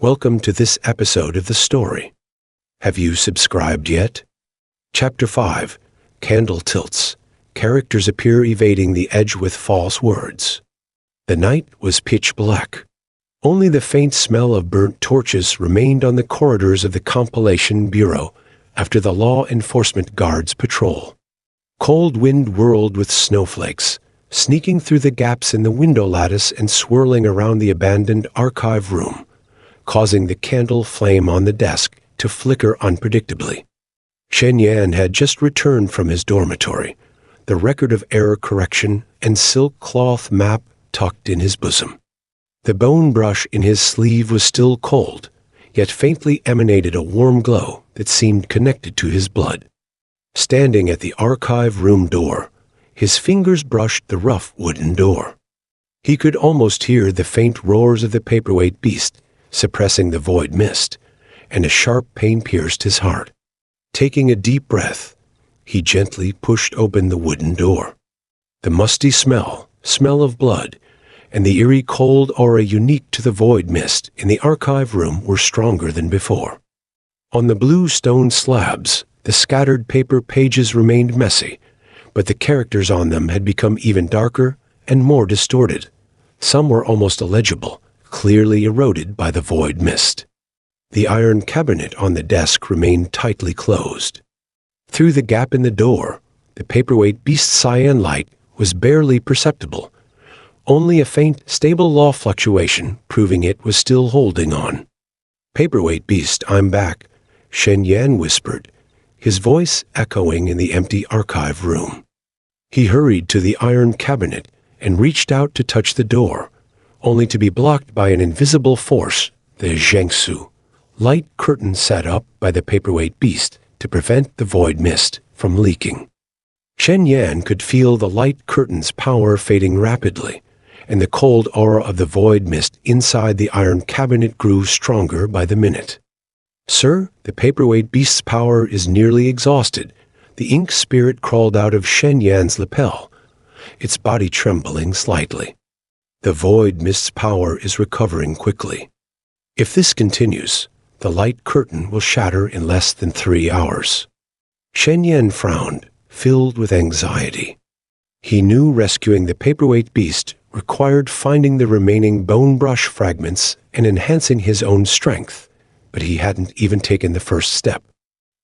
Welcome to this episode of the story. Have you subscribed yet? Chapter 5, Candle Tilts. Characters appear evading the edge with false words. The night was pitch black. Only the faint smell of burnt torches remained on the corridors of the Compilation Bureau after the law enforcement guards' patrol. Cold wind whirled with snowflakes, sneaking through the gaps in the window lattice and swirling around the abandoned archive room, causing the candle flame on the desk to flicker unpredictably. Shen Yan had just returned from his dormitory, the record of error correction and silk cloth map tucked in his bosom. The bone brush in his sleeve was still cold, yet faintly emanated a warm glow that seemed connected to his blood. Standing at the archive room door, his fingers brushed the rough wooden door. He could almost hear the faint roars of the paperweight beast, suppressing the void mist, and a sharp pain pierced his heart. Taking a deep breath, he gently pushed open the wooden door. The musty smell of blood, and the eerie cold aura unique to the void mist in the archive room were stronger than before. On the blue stone slabs, the scattered paper pages remained messy, but the characters on them had become even darker and more distorted. Some were almost illegible, clearly eroded by the void mist. The iron cabinet on the desk remained tightly closed. Through the gap in the door, the paperweight beast's cyan light was barely perceptible, only a faint, stable law fluctuation proving it was still holding on. "Paperweight beast, I'm back," Shen Yan whispered, his voice echoing in the empty archive room. He hurried to the iron cabinet and reached out to touch the door, only to be blocked by an invisible force, the Zhengsu, light curtain set up by the paperweight beast to prevent the void mist from leaking. Shen Yan could feel the light curtain's power fading rapidly, and the cold aura of the void mist inside the iron cabinet grew stronger by the minute. "Sir, the paperweight beast's power is nearly exhausted." The ink spirit crawled out of Shen Yan's lapel, its body trembling slightly. "The void mist's power is recovering quickly. If this continues, the light curtain will shatter in less than 3 hours." Shen Yan frowned, filled with anxiety. He knew rescuing the paperweight beast required finding the remaining bone brush fragments and enhancing his own strength, but he hadn't even taken the first step.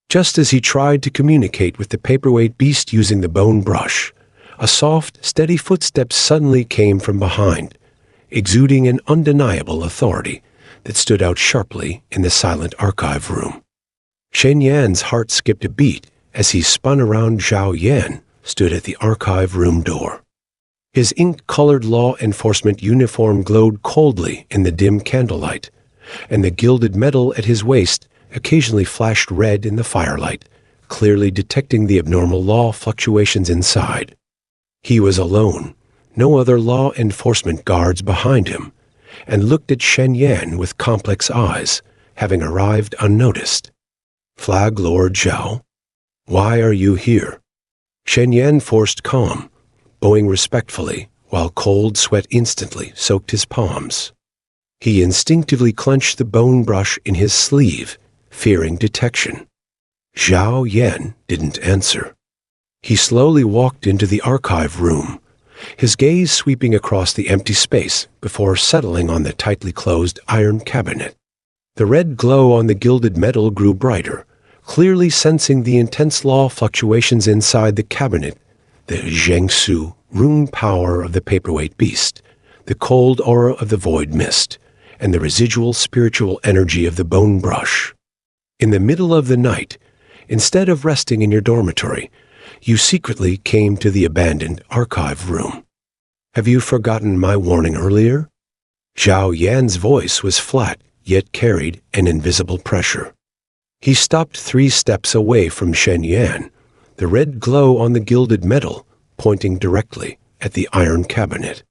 Just as he tried to communicate with the paperweight beast using the bone brush, a soft, steady footstep suddenly came from behind, exuding an undeniable authority that stood out sharply in the silent archive room. Shen Yan's heart skipped a beat as he spun around. Zhao Yan stood at the archive room door. His ink-colored law enforcement uniform glowed coldly in the dim candlelight, and the gilded metal at his waist occasionally flashed red in the firelight, clearly detecting the abnormal law fluctuations inside. He was alone, no other law enforcement guards behind him, and looked at Shen Yan with complex eyes, having arrived unnoticed. "Flag Lord Zhao, why are you here?" Shen Yan forced calm, bowing respectfully, while cold sweat instantly soaked his palms. He instinctively clenched the bone brush in his sleeve, fearing detection. Zhao Yan didn't answer. He slowly walked into the archive room, his gaze sweeping across the empty space before settling on the tightly closed iron cabinet. The red glow on the gilded metal grew brighter, clearly sensing the intense law fluctuations inside the cabinet, the Zhengsu rune power of the paperweight beast, the cold aura of the void mist, and the residual spiritual energy of the bone brush. In the middle of the night, instead of resting in your dormitory, you secretly came to the abandoned archive room. "Have you forgotten my warning earlier?" Zhao Yan's voice was flat, yet carried an invisible pressure. He stopped 3 steps away from Shen Yan, the red glow on the gilded metal pointing directly at the iron cabinet.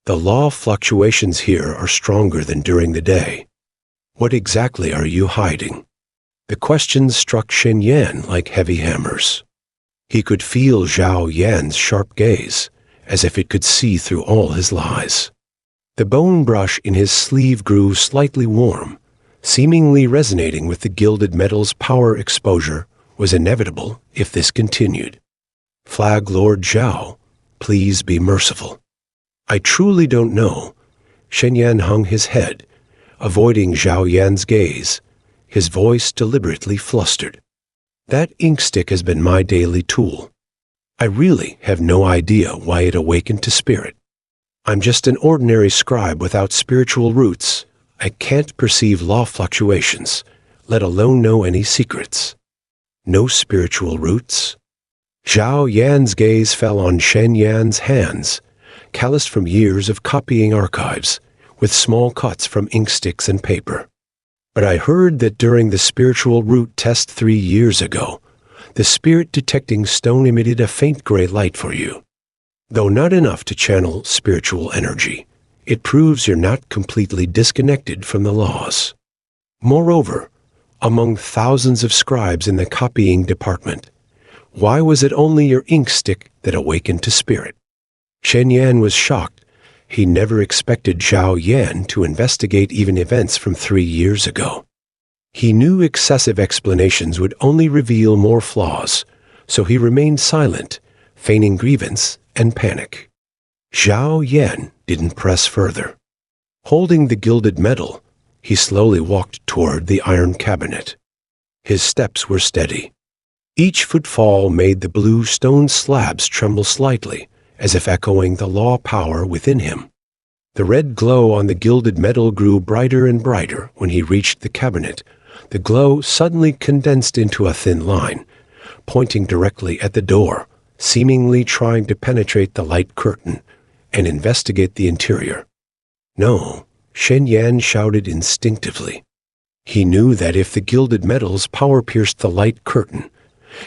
"The law fluctuations here are stronger than during the day. What exactly are you hiding?" The questions struck Shen Yan like heavy hammers. He could feel Zhao Yan's sharp gaze, as if it could see through all his lies. The bone brush in his sleeve grew slightly warm, seemingly resonating with the gilded metal's power. Exposure was inevitable if this continued. Flag Lord Zhao, please be merciful. I truly don't know. Shen Yan hung his head, avoiding Zhao Yan's gaze, his voice deliberately flustered. That ink stick has been my daily tool. I really have no idea why it awakened to spirit. I'm just an ordinary scribe without spiritual roots. I can't perceive law fluctuations, let alone know any secrets. No spiritual roots? Zhao Yan's gaze fell on Shen Yan's hands, calloused from years of copying archives, with small cuts from ink sticks and paper. But I heard that during the spiritual root test 3 years ago, the spirit-detecting stone emitted a faint gray light for you. Though not enough to channel spiritual energy, it proves you're not completely disconnected from the laws. Moreover, among thousands of scribes in the copying department, why was it only your ink stick that awakened to spirit? Shen Yan was shocked. He never expected Zhao Yan to investigate even events from 3 years ago. He knew excessive explanations would only reveal more flaws, so he remained silent, feigning grievance and panic. Zhao Yan didn't press further. Holding the gilded metal, he slowly walked toward the iron cabinet. His steps were steady. Each footfall made the blue stone slabs tremble slightly, as if echoing the law power within him. The red glow on the gilded metal grew brighter and brighter when he reached the cabinet. The glow suddenly condensed into a thin line, pointing directly at the door, seemingly trying to penetrate the light curtain and investigate the interior. No, Shen Yan shouted instinctively. He knew that if the gilded metal's power pierced the light curtain,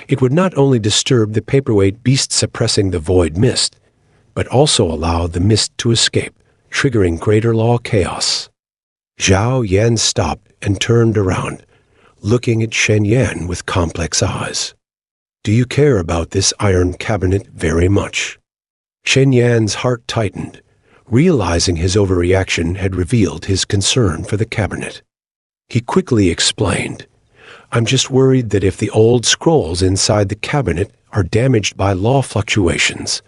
it would not only disturb the paperweight beast suppressing the void mist, but also allow the mist to escape, triggering greater law chaos. Zhao Yan stopped and turned around, looking at Shen Yan with complex eyes. Do you care about this iron cabinet very much? Shen Yan's heart tightened, realizing his overreaction had revealed his concern for the cabinet. He quickly explained, I'm just worried that if the old scrolls inside the cabinet are damaged by law fluctuations,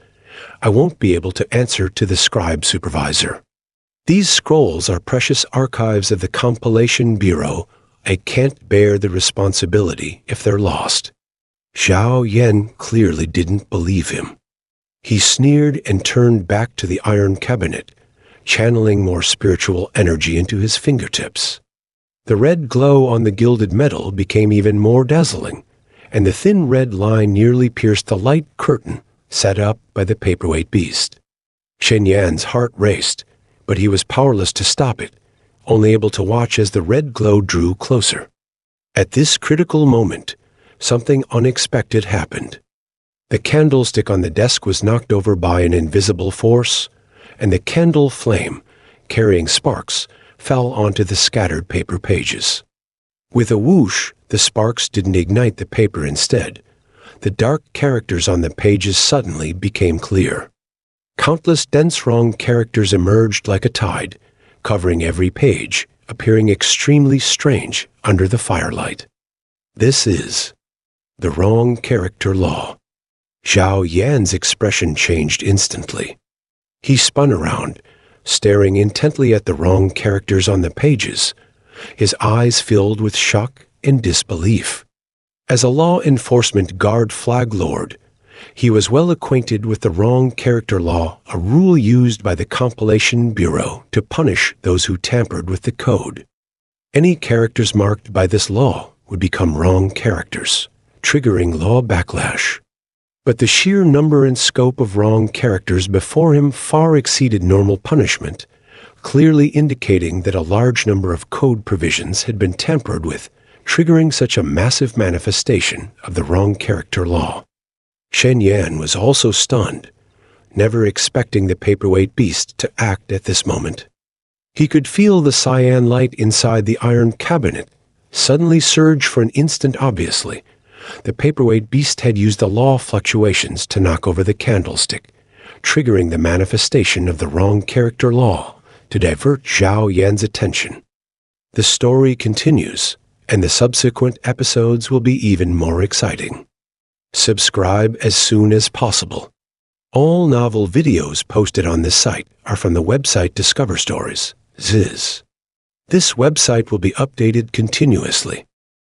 I won't be able to answer to the scribe supervisor. These scrolls are precious archives of the Compilation Bureau. I can't bear the responsibility if they're lost. Zhao Yan clearly didn't believe him. He sneered and turned back to the iron cabinet, channeling more spiritual energy into his fingertips. The red glow on the gilded metal became even more dazzling, and the thin red line nearly pierced the light curtain set up by the paperweight beast. Shen Yan's heart raced, but he was powerless to stop it, only able to watch as the red glow drew closer. At this critical moment, something unexpected happened. The candlestick on the desk was knocked over by an invisible force, and the candle flame, carrying sparks, fell onto the scattered paper pages. With a whoosh, the sparks didn't ignite the paper instead. The dark characters on the pages suddenly became clear. Countless dense wrong characters emerged like a tide, covering every page, appearing extremely strange under the firelight. This is the wrong character law. Zhao Yan's expression changed instantly. He spun around, staring intently at the wrong characters on the pages, his eyes filled with shock and disbelief. As a law enforcement guard flag lord, he was well acquainted with the wrong character law, a rule used by the Compilation Bureau to punish those who tampered with the code. Any characters marked by this law would become wrong characters, triggering law backlash. But the sheer number and scope of wrong characters before him far exceeded normal punishment, clearly indicating that a large number of code provisions had been tampered with, triggering such a massive manifestation of the wrong character law. Shen Yan was also stunned, never expecting the paperweight beast to act at this moment. He could feel the cyan light inside the iron cabinet suddenly surge for an instant. Obviously, the paperweight beast had used the law fluctuations to knock over the candlestick, triggering the manifestation of the wrong character law to divert Zhao Yan's attention. The story continues, and the subsequent episodes will be even more exciting. Subscribe as soon as possible. All novel videos posted on this site are from the website discoverstories.xyz. This website will be updated continuously,